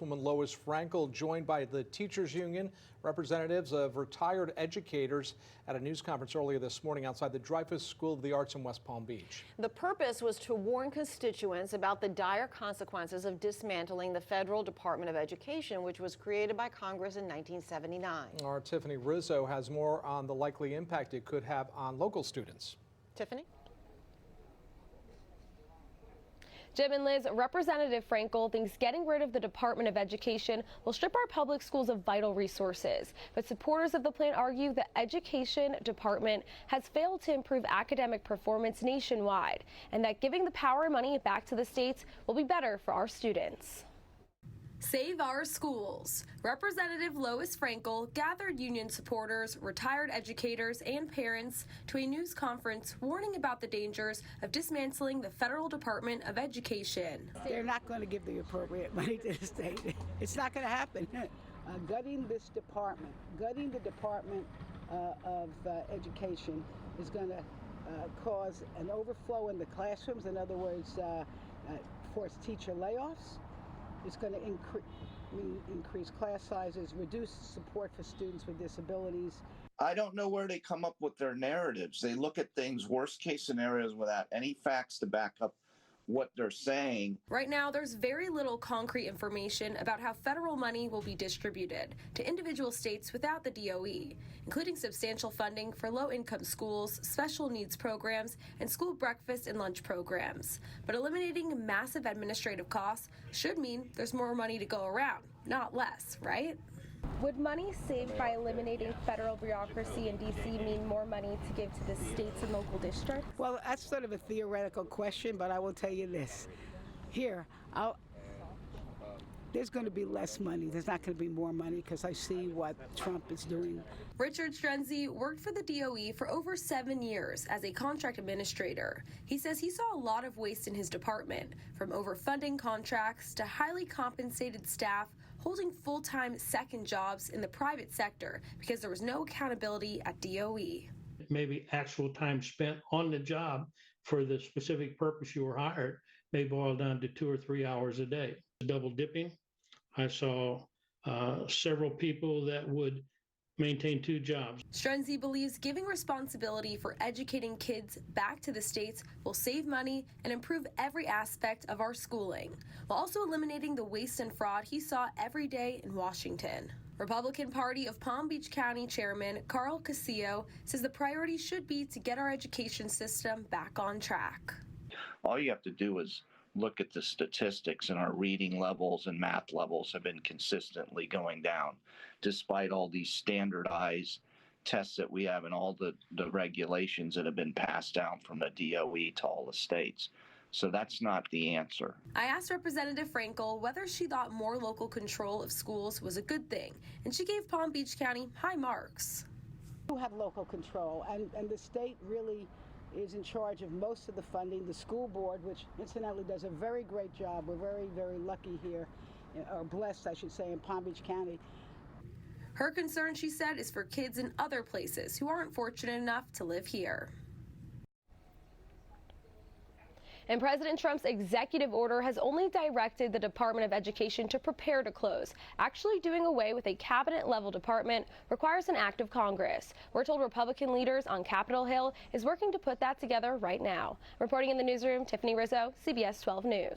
Congresswoman Lois Frankel, joined by the Teachers Union, representatives of retired educators at a news conference earlier this morning outside the Dreyfoos School of the Arts in West Palm Beach. The purpose was to warn constituents about the dire consequences of dismantling the Federal Department of Education, which was created by Congress in 1979. Our Tiffany Rizzo has more on the likely impact it could have on local students. Tiffany? Jim and Liz, Representative Frankel thinks getting rid of the Department of Education will strip our public schools of vital resources. But supporters of the plan argue the Education Department has failed to improve academic performance nationwide, and that giving the power and money back to the states will be better for our students. Save our schools. Representative Lois Frankel gathered union supporters, retired educators, and parents to a news conference warning about the dangers of dismantling the Federal Department of Education. They're not going to give the appropriate money to the state. It's not going to happen. Gutting this department, gutting the Department of Education is going to cause an overflow in the classrooms. In other words, force teacher layoffs. It's going to increase class sizes, reduce support for students with disabilities. I don't know where they come up with their narratives. They look at things, worst case scenarios, without any facts to back up what they're saying. Right now, there's very little concrete information about how federal money will be distributed to individual states without the DOE, including substantial funding for low-income schools, special needs programs, and school breakfast and lunch programs. But eliminating massive administrative costs should mean there's more money to go around, not less, right? Would money saved by eliminating federal bureaucracy in D.C. mean more money to give to the states and local districts? Well, that's sort of a theoretical question, but I will tell you this. Here, there's going to be less money. There's not going to be more money because I see what Trump is doing. Richard Strenzi worked for the DOE for over 7 years as a contract administrator. He says he saw a lot of waste in his department, from overfunding contracts to highly compensated staff holding full-time second jobs in the private sector because there was no accountability at DOE. Maybe actual time spent on the job for the specific purpose you were hired may boil down to 2 or 3 hours a day. Double dipping. I saw several people that would maintain 2 jobs. Strenzi believes giving responsibility for educating kids back to the states will save money and improve every aspect of our schooling, while also eliminating the waste and fraud he saw every day in Washington. Republican Party of Palm Beach County Chairman Carl Casillo says the priority should be to get our education system back on track. All you have to do is look at the statistics, and our reading levels and math levels have been consistently going down, despite all these standardized tests that we have and all the regulations that have been passed down from the DOE to all the states. So that's not the answer. I asked Representative Frankel whether she thought more local control of schools was a good thing, and she gave Palm Beach County high marks. We have local control, and the state really is in charge of most of the funding. The school board, which incidentally does a very great job. We're very, very lucky here, or blessed, I should say, in Palm Beach County. Her concern, she said, is for kids in other places who aren't fortunate enough to live here. And President Trump's executive order has only directed the Department of Education to prepare to close. Actually doing away with a cabinet-level department requires an act of Congress. We're told Republican leaders on Capitol Hill is working to put that together right now. Reporting in the newsroom, Tiffany Rizzo, CBS 12 News.